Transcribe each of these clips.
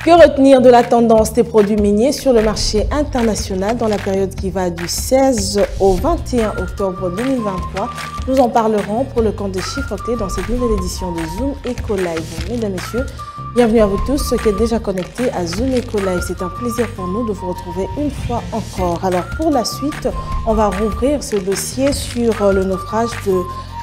Que retenir de la tendance des produits miniers sur le marché international dans la période qui va du 16 au 21 octobre 2023? Nous en parlerons pour le compte des chiffres clés dans cette nouvelle édition de Zoom Eco Live. Mesdames et messieurs, bienvenue à vous tous, ceux qui êtes déjà connectés à Zoom Eco Live. C'est un plaisir pour nous de vous retrouver une fois encore. Alors pour la suite, on va rouvrir ce dossier sur le naufrage de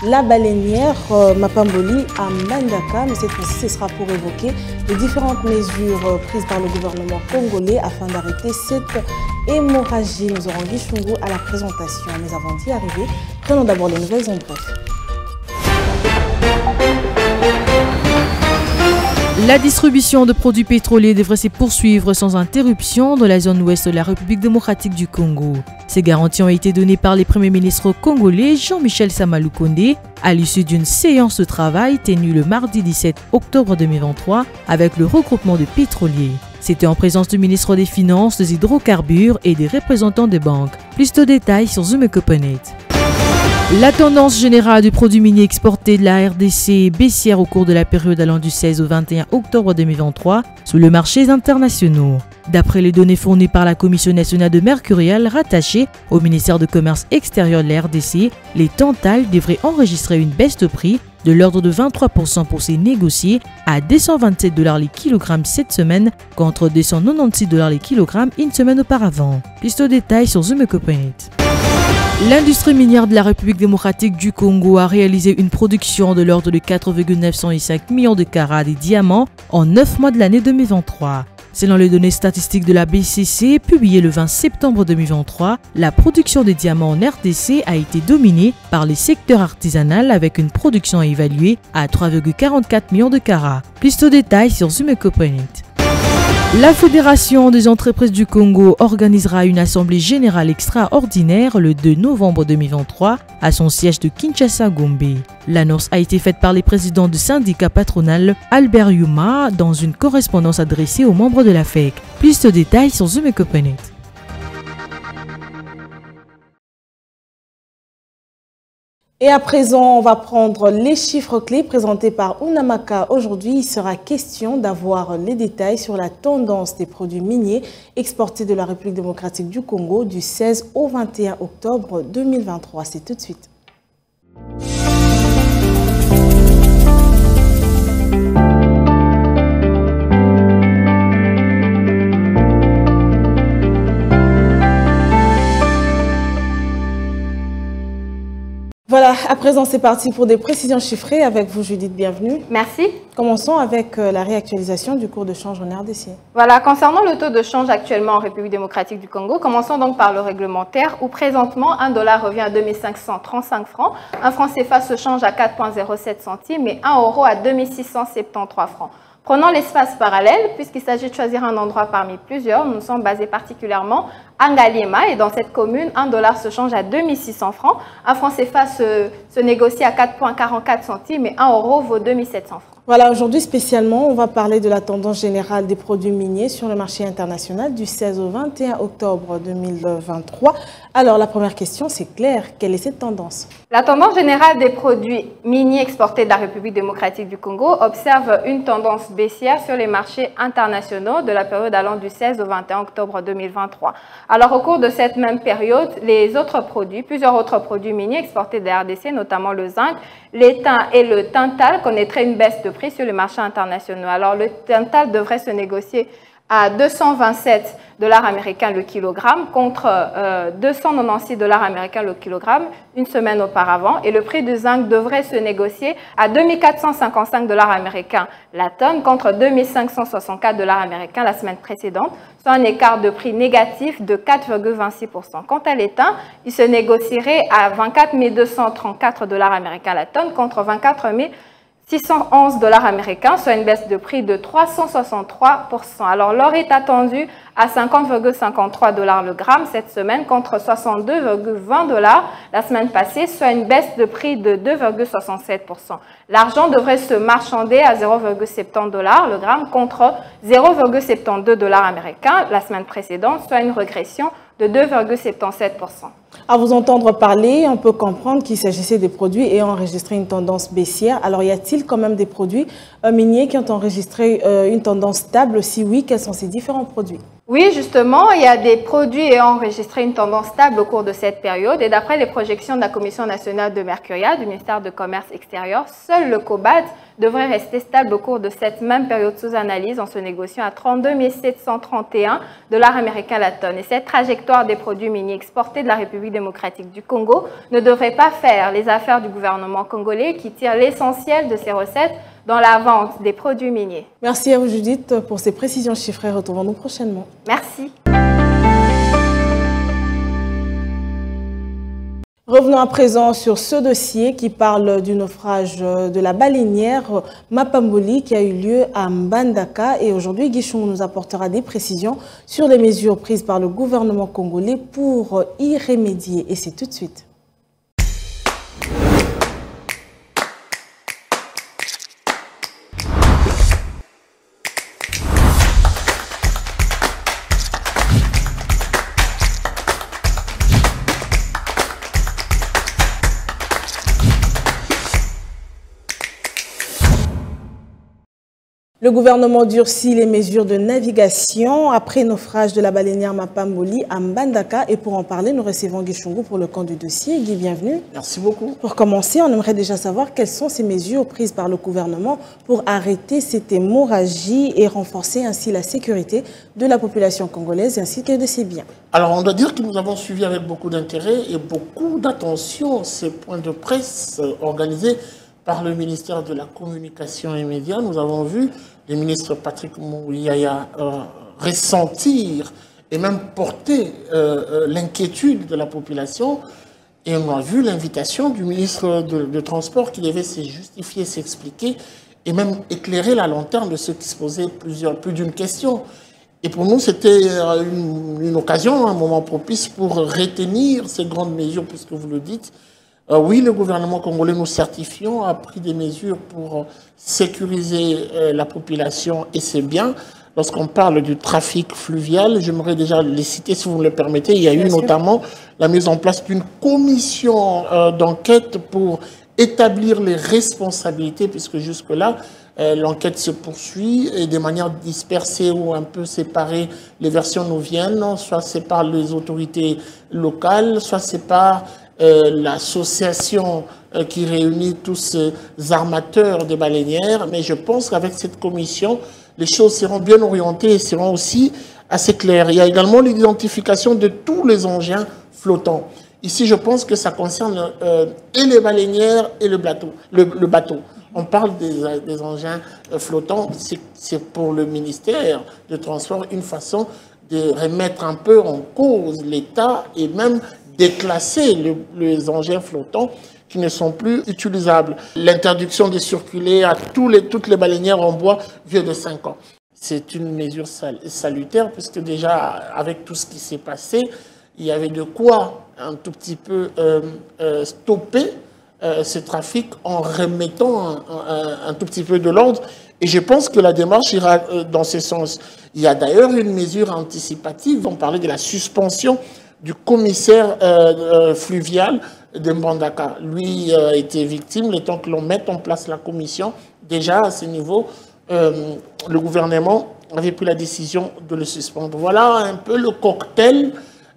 la baleinière Mapamboli à Mbandaka, mais cette fois-ci, ce sera pour évoquer les différentes mesures prises par le gouvernement congolais afin d'arrêter cette hémorragie. Nous aurons Guy Chungu à la présentation. Mais avant d'y arriver, prenons d'abord les nouvelles en bref. La distribution de produits pétroliers devrait se poursuivre sans interruption dans la zone ouest de la République démocratique du Congo. Ces garanties ont été données par les premiers ministres congolais Jean-Michel Samaloukonde à l'issue d'une séance de travail tenue le mardi 17 octobre 2023 avec le regroupement de pétroliers. C'était en présence du ministre des Finances, des Hydrocarbures et des représentants des banques. Plus de détails sur Zoom Ecoponet. La tendance générale du produit minier exporté de la RDC est baissière au cours de la période allant du 16 au 21 octobre 2023 sur les marchés internationaux. D'après les données fournies par la Commission nationale de mercurial rattachée au ministère du Commerce extérieur de la RDC, les tantales devraient enregistrer une baisse de prix de l'ordre de 23% pour ces négociés à $227 les kilogrammes cette semaine contre $296 les kilogrammes une semaine auparavant. Plus de détails sur Zoom Ecoponet. L'industrie minière de la République démocratique du Congo a réalisé une production de l'ordre de 4,905 millions de carats de diamants en 9 mois de l'année 2023. Selon les données statistiques de la BCC publiées le 20 septembre 2023, la production des diamants en RDC a été dominée par les secteurs artisanaux avec une production évaluée à 3,44 millions de carats. Plus de détails sur Zoom Ecoponet. La Fédération des entreprises du Congo organisera une assemblée générale extraordinaire le 2 novembre 2023 à son siège de Kinshasa-Gombe. L'annonce a été faite par les présidents du syndicat patronal Albert Yuma dans une correspondance adressée aux membres de la FEC. Plus de détails sur Zoom Ecoponet. Et à présent, on va prendre les chiffres clés présentés par Unamaka. Aujourd'hui, il sera question d'avoir les détails sur la tendance des produits miniers exportés de la République démocratique du Congo du 16 au 21 octobre 2023. C'est tout de suite. Voilà, à présent c'est parti pour des précisions chiffrées avec vous Judith, bienvenue. Merci. Commençons avec la réactualisation du cours de change en RDC. Voilà, concernant le taux de change actuellement en République démocratique du Congo, commençons donc par le réglementaire où présentement un dollar revient à 2535 francs, un franc CFA se change à 4,07 centimes et un euro à 2673 francs. Prenons l'espace parallèle, puisqu'il s'agit de choisir un endroit parmi plusieurs. Nous sommes basés particulièrement à Ngaliema et dans cette commune, un dollar se change à 2600 francs. Un franc CFA se négocie à 4,44 centimes et un euro vaut 2700 francs. Voilà, aujourd'hui spécialement, on va parler de la tendance générale des produits miniers sur le marché international du 16 au 21 octobre 2023. Alors, la première question, c'est clair, quelle est cette tendance? La tendance générale des produits miniers exportés de la République démocratique du Congo observe une tendance baissière sur les marchés internationaux de la période allant du 16 au 21 octobre 2023. Alors, au cours de cette même période, plusieurs autres produits miniers exportés de la RDC, notamment le zinc, l'étain et le tantal, connaîtraient une baisse de prix sur les marchés internationaux. Alors, le tantal devrait se négocier à 227 $ américains le kilogramme contre 296 $ américains le kilogramme une semaine auparavant. Et le prix du zinc devrait se négocier à 2455 $ américains la tonne contre 2564 $ américains la semaine précédente, soit un écart de prix négatif de 4,26%. Quant à l'étain, il se négocierait à 24 234 $ américains la tonne contre 24 611 $ américains, soit une baisse de prix de 363%. Alors, l'or est attendu à 50,53 $ le gramme cette semaine contre 62,20 $ la semaine passée, soit une baisse de prix de 2,67%. L'argent devrait se marchander à 0,70 $ le gramme contre 0,72 $ américain la semaine précédente, soit une régression de 2,77%. À vous entendre parler, on peut comprendre qu'il s'agissait des produits ayant enregistré une tendance baissière. Alors, y a-t-il quand même des produits miniers qui ont enregistré une tendance stable? Si oui, quels sont ces différents produits? Oui, justement, il y a des produits ayant enregistré une tendance stable au cours de cette période. Et d'après les projections de la Commission nationale de Mercuria, du ministère de Commerce extérieur, seul le cobalt devrait rester stable au cours de cette même période sous analyse en se négociant à 32 731 $ américains la tonne. Et cette trajectoire des produits miniers exportés de la République démocratique du Congo ne devrait pas faire les affaires du gouvernement congolais qui tire l'essentiel de ses recettes dans la vente des produits miniers. Merci à vous, Judith, pour ces précisions chiffrées. Retrouvons-nous prochainement. Merci. Revenons à présent sur ce dossier qui parle du naufrage de la baleinière Mapamboli qui a eu lieu à Mbandaka. Et aujourd'hui, Guichon nous apportera des précisions sur les mesures prises par le gouvernement congolais pour y remédier. Et c'est tout de suite. Le gouvernement durcit les mesures de navigation après naufrage de la baleinière Mapamboli à Mbandaka. Et pour en parler, nous recevons Guy Chongo pour le camp du dossier. Guy, bienvenue. Merci beaucoup. Pour commencer, on aimerait déjà savoir quelles sont ces mesures prises par le gouvernement pour arrêter cette hémorragie et renforcer ainsi la sécurité de la population congolaise ainsi que de ses biens. Alors, on doit dire que nous avons suivi avec beaucoup d'intérêt et beaucoup d'attention ces points de presse organisés par le ministère de la Communication et Médias. Nous avons vu le ministre Patrick Mouyaya ressentir et même porter l'inquiétude de la population. Et on a vu l'invitation du ministre de Transport qui devait se justifier, s'expliquer et même éclairer la lanterne de ceux qui se posaient plus d'une question. Et pour nous, c'était une occasion, un moment propice pour retenir ces grandes mesures, puisque vous le dites. Oui, le gouvernement congolais, nous certifions, a pris des mesures pour sécuriser la population et ses biens. Lorsqu'on parle du trafic fluvial, j'aimerais déjà les citer si vous me le permettez. Il y a eu notamment la mise en place d'une commission d'enquête pour établir les responsabilités, puisque jusque-là, l'enquête se poursuit et de manière dispersée ou un peu séparée, les versions nous viennent, soit c'est par les autorités locales, soit c'est par l'association qui réunit tous ces armateurs de baleinières. Mais je pense qu'avec cette commission, les choses seront bien orientées et seront aussi assez claires. Il y a également l'identification de tous les engins flottants. Ici, je pense que ça concerne et les baleinières et le bateau. On parle des engins flottants. C'est pour le ministère de Transport une façon de remettre un peu en cause l'État et même déclasser les engins flottants qui ne sont plus utilisables. L'interdiction de circuler à toutes les baleinières en bois vieux de 5 ans. C'est une mesure salutaire puisque déjà, avec tout ce qui s'est passé, il y avait de quoi un tout petit peu stopper ce trafic en remettant un tout petit peu de l'ordre. Et je pense que la démarche ira dans ce sens. Il y a d'ailleurs une mesure anticipative. On parlait de la suspension du commissaire fluvial de Mbandaka. Lui a été victime. Le temps que l'on mette en place la commission, déjà à ce niveau, le gouvernement avait pris la décision de le suspendre. Voilà un peu le cocktail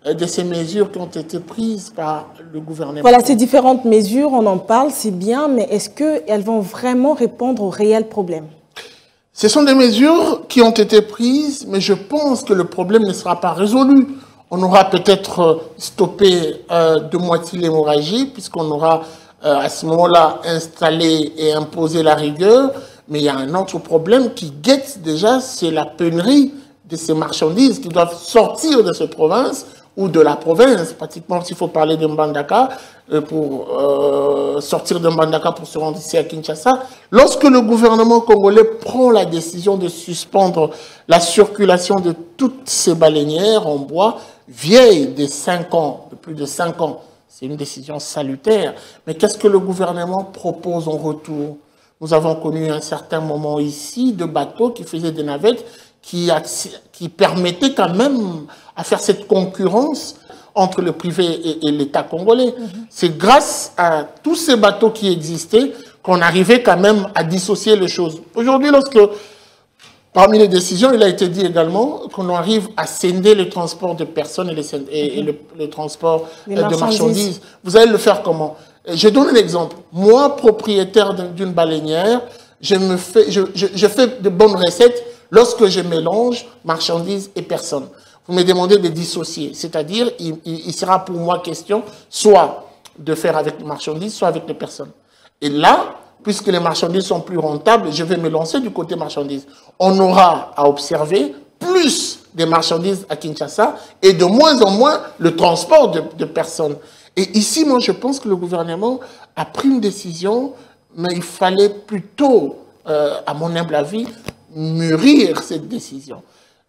de ces mesures qui ont été prises par le gouvernement. Voilà, ces différentes mesures, on en parle, c'est bien, mais est-ce qu'elles vont vraiment répondre aux réels problèmes? Ce sont des mesures qui ont été prises, mais je pense que le problème ne sera pas résolu. On aura peut-être stoppé de moitié l'hémorragie, puisqu'on aura à ce moment-là installé et imposé la rigueur. Mais il y a un autre problème qui guette déjà, c'est la pénurie de ces marchandises qui doivent sortir de cette province ou de la province. Pratiquement, s'il faut parler de Mbandaka, pour sortir de Mbandaka pour se rendre ici à Kinshasa. Lorsque le gouvernement congolais prend la décision de suspendre la circulation de toutes ces baleinières en bois vieilles de 5 ans, de plus de 5 ans, c'est une décision salutaire. Mais qu'est-ce que le gouvernement propose en retour? Nous avons connu un certain moment ici de bateaux qui faisaient des navettes qui qui permettait quand même à faire cette concurrence entre le privé et l'État congolais. C'est grâce à tous ces bateaux qui existaient qu'on arrivait quand même à dissocier les choses. Aujourd'hui, lorsque, parmi les décisions, il a été dit également qu'on arrive à scinder le transport de personnes et le transport de marchandises. Vous allez le faire comment? Je donne un exemple. Moi, propriétaire d'une baleinière, je fais de bonnes recettes lorsque je mélange marchandises et personnes. Vous me demandez de dissocier, c'est-à-dire il sera pour moi question soit de faire avec les marchandises, soit avec les personnes. Et là, puisque les marchandises sont plus rentables, je vais me lancer du côté marchandises. On aura à observer plus des marchandises à Kinshasa et de moins en moins le transport de personnes. Et ici, moi, je pense que le gouvernement a pris une décision, mais il fallait plutôt, à mon humble avis, mûrir cette décision.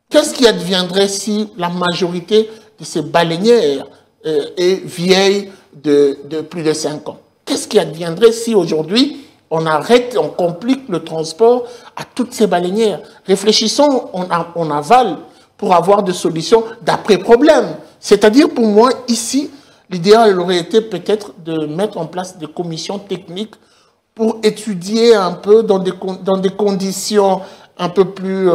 Qu'est-ce qui adviendrait si la majorité de ces baleinières est vieille de plus de 5 ans? Qu'est-ce qui adviendrait si aujourd'hui on arrête, on complique le transport à toutes ces baleinières? Réfléchissons en aval pour avoir des solutions d'après-problème. C'est-à-dire pour moi, ici, l'idéal aurait été peut-être de mettre en place des commissions techniques pour étudier un peu dans des conditions un peu plus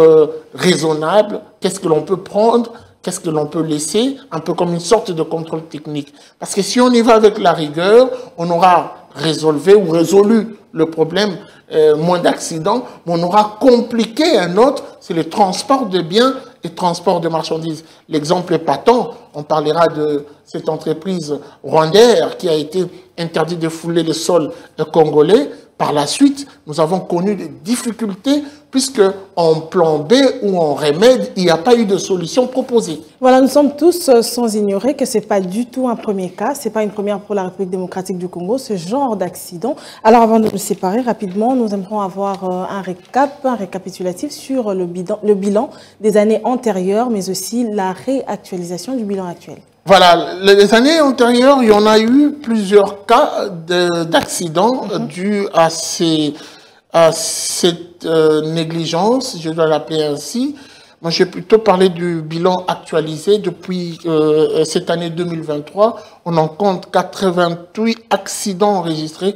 raisonnable, qu'est-ce que l'on peut prendre, qu'est-ce que l'on peut laisser, un peu comme une sorte de contrôle technique. Parce que si on y va avec la rigueur, on aura résolu le problème, moins d'accidents, mais on aura compliqué un autre, c'est le transport de biens et le transport de marchandises. L'exemple est patent, on parlera de cette entreprise Rwandair qui a été interdite de fouler le sol congolais. Par la suite, nous avons connu des difficultés puisque en plan B ou en remède, il n'y a pas eu de solution proposée. Voilà, nous sommes tous sans ignorer que ce n'est pas du tout un premier cas, ce n'est pas une première pour la République démocratique du Congo, ce genre d'accident. Alors avant de nous séparer rapidement, nous aimerons avoir un récapitulatif sur le bilan des années antérieures, mais aussi la réactualisation du bilan actuel. Voilà, les années antérieures, il y en a eu plusieurs cas d'accidents dus à cette négligence, je dois l'appeler ainsi. Moi, je vais plutôt parler du bilan actualisé depuis cette année 2023. On en compte 88 accidents enregistrés.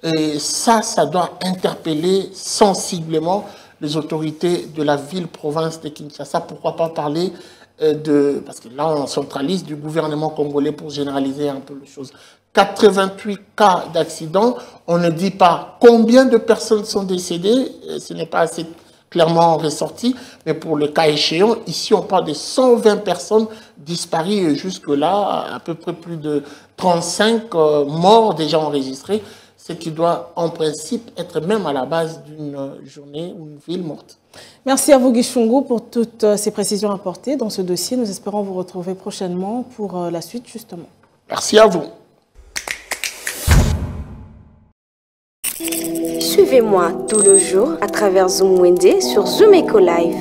Et ça doit interpeller sensiblement les autorités de la ville-province de Kinshasa. Pourquoi pas parler parce que là, on centralise du gouvernement congolais pour généraliser un peu les choses. 88 cas d'accidents, on ne dit pas combien de personnes sont décédées, ce n'est pas assez clairement ressorti, mais pour le cas échéant, ici on parle de 120 personnes disparues et jusque-là, à peu près plus de 35 morts déjà enregistrés, ce qui doit en principe être même à la base d'une journée ou une ville morte. Merci à vous, Guy Chungu, pour toutes ces précisions apportées dans ce dossier. Nous espérons vous retrouver prochainement pour la suite, justement. Merci à vous. Suivez-moi tout le jour à travers Zoom Wende sur Zoom Eco Live.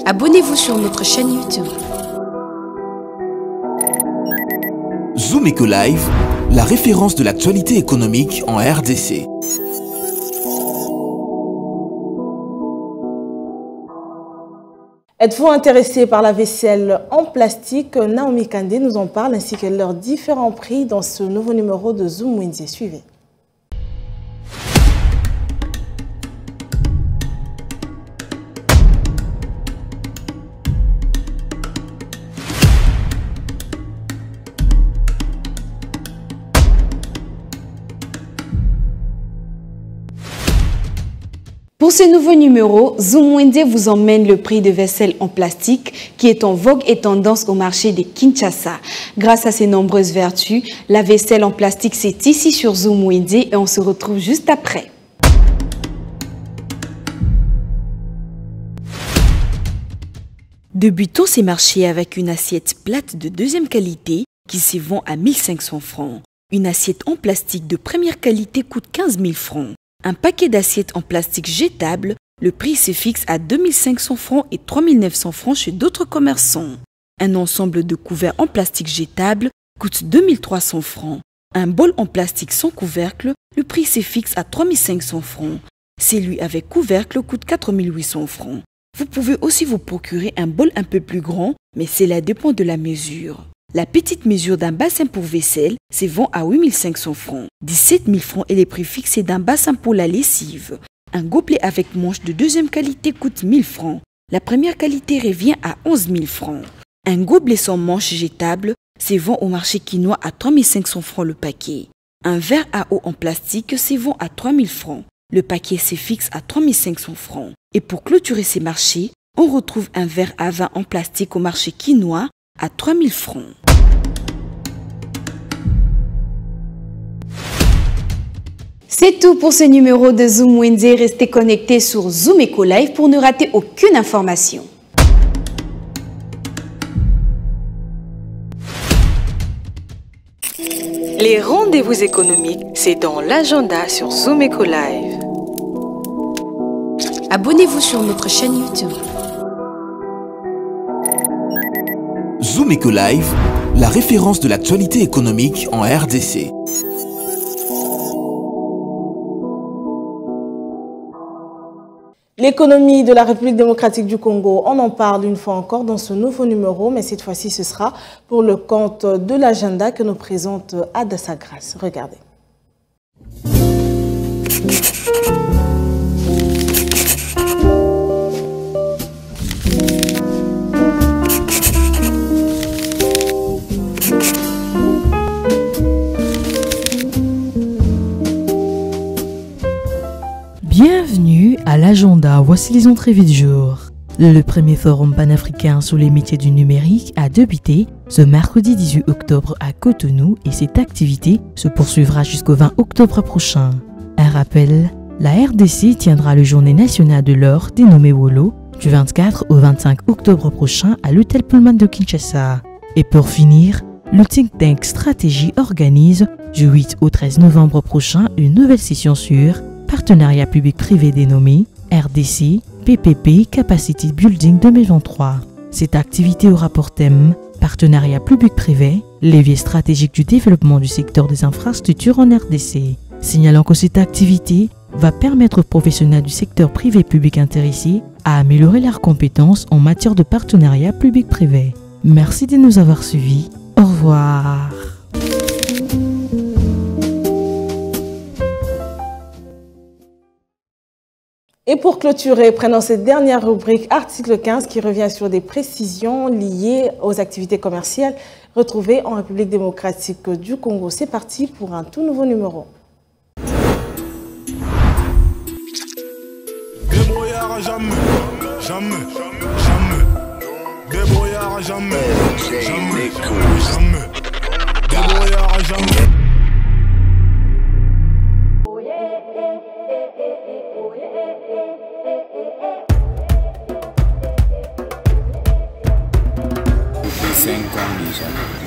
Abonnez-vous sur notre chaîne YouTube. Zoom Eco Live, la référence de l'actualité économique en RDC. Êtes-vous intéressé par la vaisselle en plastique? Naomi Kandé nous en parle ainsi que leurs différents prix dans ce nouveau numéro de Zoom Wende. Suivez. Pour ce nouveau numéro, Zoom Wende vous emmène le prix de vaisselle en plastique qui est en vogue et tendance au marché de Kinshasa. Grâce à ses nombreuses vertus, la vaisselle en plastique c'est ici sur Zoom Wende et on se retrouve juste après. Débutons ces marchés avec une assiette plate de deuxième qualité qui se vend à 1500 francs. Une assiette en plastique de première qualité coûte 15 000 francs. Un paquet d'assiettes en plastique jetable, le prix se fixe à 2500 francs et 3900 francs chez d'autres commerçants. Un ensemble de couverts en plastique jetable coûte 2300 francs. Un bol en plastique sans couvercle, le prix se fixe à 3500 francs. Celui avec couvercle coûte 4800 francs. Vous pouvez aussi vous procurer un bol un peu plus grand, mais cela dépend de la mesure. La petite mesure d'un bassin pour vaisselle se vend à 8 500 francs. 17 000 francs est le prix fixé d'un bassin pour la lessive. Un gobelet avec manche de deuxième qualité coûte 1 000 francs. La première qualité revient à 11 000 francs. Un gobelet sans manche jetable se vend au marché quinois à 3 500 francs le paquet. Un verre à eau en plastique se vend à 3 000 francs. Le paquet se fixe à 3 500 francs. Et pour clôturer ces marchés, on retrouve un verre à vin en plastique au marché quinois à 3 000 francs. C'est tout pour ce numéro de Zoom Wednesday. Restez connectés sur Zoom Eco Live pour ne rater aucune information. Les rendez-vous économiques, c'est dans l'agenda sur Zoom Eco Live. Abonnez-vous sur notre chaîne YouTube. Zoom Eco Live, la référence de l'actualité économique en RDC. L'économie de la République démocratique du Congo, on en parle une fois encore dans ce nouveau numéro, mais cette fois-ci ce sera pour le compte de l'agenda que nous présente Adassa Grace. Regardez. Bienvenue à l'agenda, voici les entrées du jour. Le premier forum panafricain sur les métiers du numérique a débuté ce mercredi 18 octobre à Cotonou et cette activité se poursuivra jusqu'au 20 octobre prochain. Un rappel, la RDC tiendra le journée nationale de l'or dénommée Wolo du 24 au 25 octobre prochain à l'hôtel Pullman de Kinshasa. Et pour finir, le think tank Stratégie organise du 8 au 13 novembre prochain une nouvelle session sur Partenariat public-privé dénommé RDC PPP Capacity Building 2023. Cette activité aura pour thème Partenariat public-privé, levier stratégique du développement du secteur des infrastructures en RDC. Signalant que cette activité va permettre aux professionnels du secteur privé-public intéressés à améliorer leurs compétences en matière de partenariat public-privé. Merci de nous avoir suivis. Au revoir. Et pour clôturer, prenons cette dernière rubrique, article 15, qui revient sur des précisions liées aux activités commerciales retrouvées en République démocratique du Congo. C'est parti pour un tout nouveau numéro. Débrouillard à jamais, jamais, jamais. Débrouillard à jamais, jamais, jamais. Débrouillard à jamais.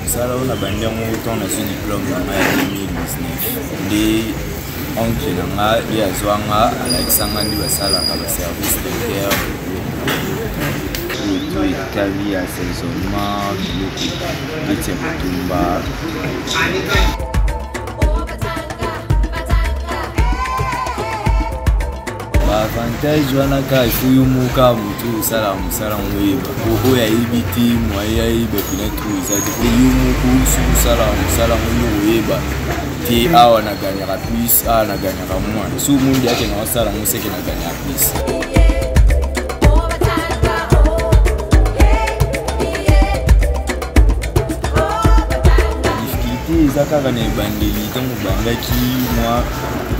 Ça on a bandé autant dans ce diplôme en 2019 des oncle nanga et azwanga Alexandre ndi basala ka service de guerre le Italie assaisonnement le Tumba. Avantage wana ka ifuyumuka mutu sala musala mweba ko ya ibiti moya ibe pinetu izadi yumuku sala musala mweba ti awa na ganya ka plus na ganya ka mwa su mundi yake na wasala museke na ganya plus. Zaka kana bandeli tangu bandaki moi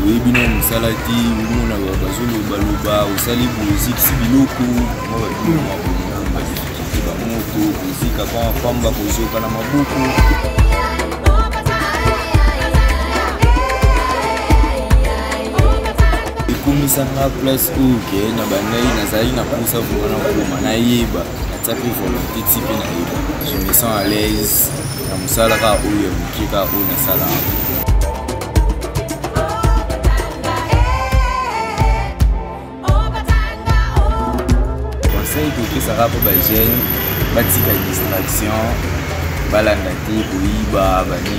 webino musalati umuna bazulu baluba usali musique sibiloko moi ba moto musique kwa pamba kuzoka na mabuku ikumisanga place uke na bandai na zali na kusa vona kuma na yeba na tapi volonté type na yeba je me sens à l'aise na musala ka uye mukika una sala. Conseil que ça va pour les jeunes, batika distraction, balanda te kuiba bani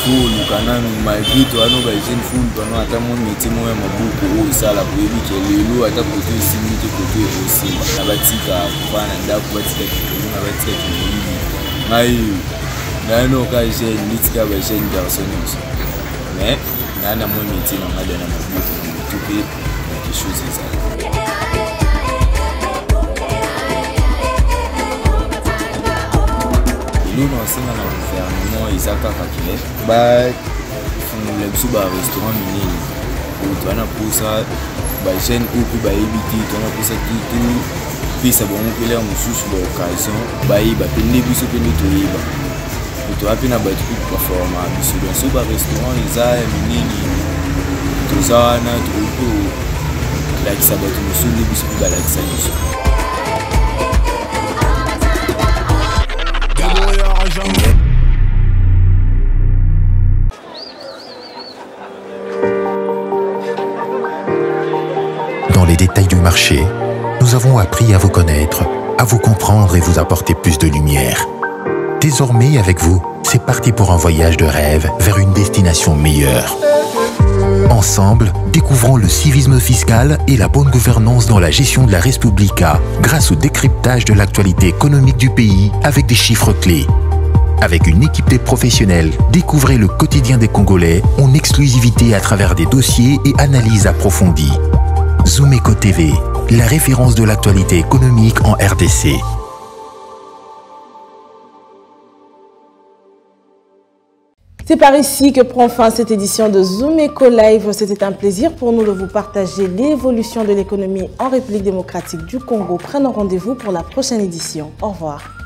fulu kananu malgré toi no ba jeune fulu bano ata mon métier mo ya mabuku o sala boyebi ke lelo ata côté simité côté aussi na batika kufana ndako batika kitu na batika kitu ngai nano ka jeune nitika ba jeune garçon aussi mais nana mon métier na ngada na mabuku tout quelque chose ça. Nous dans le gouvernement ils attaquent bah le restaurant minier où tu as pour ça bah jeune ou puis bah éviter tu as pour ça tout puis ça bon que les mususu l'occasion bah il va peine biso peine to yiba tu as peine ba tout performance biso dans ce restaurant ils a minier tout ça na tout là qui ça ba tout mususu biso ba la qui ça Dans les détails du marché, nous avons appris à vous connaître, à vous comprendre et vous apporter plus de lumière. Désormais, avec vous, c'est parti pour un voyage de rêve vers une destination meilleure. Ensemble, découvrons le civisme fiscal et la bonne gouvernance dans la gestion de la Res Publica grâce au décryptage de l'actualité économique du pays avec des chiffres clés. Avec une équipe de professionnels, découvrez le quotidien des Congolais en exclusivité à travers des dossiers et analyses approfondies. Zoomeco TV, la référence de l'actualité économique en RDC. C'est par ici que prend fin cette édition de Zoomeco Live. C'était un plaisir pour nous de vous partager l'évolution de l'économie en République démocratique du Congo. Prenons rendez-vous pour la prochaine édition. Au revoir.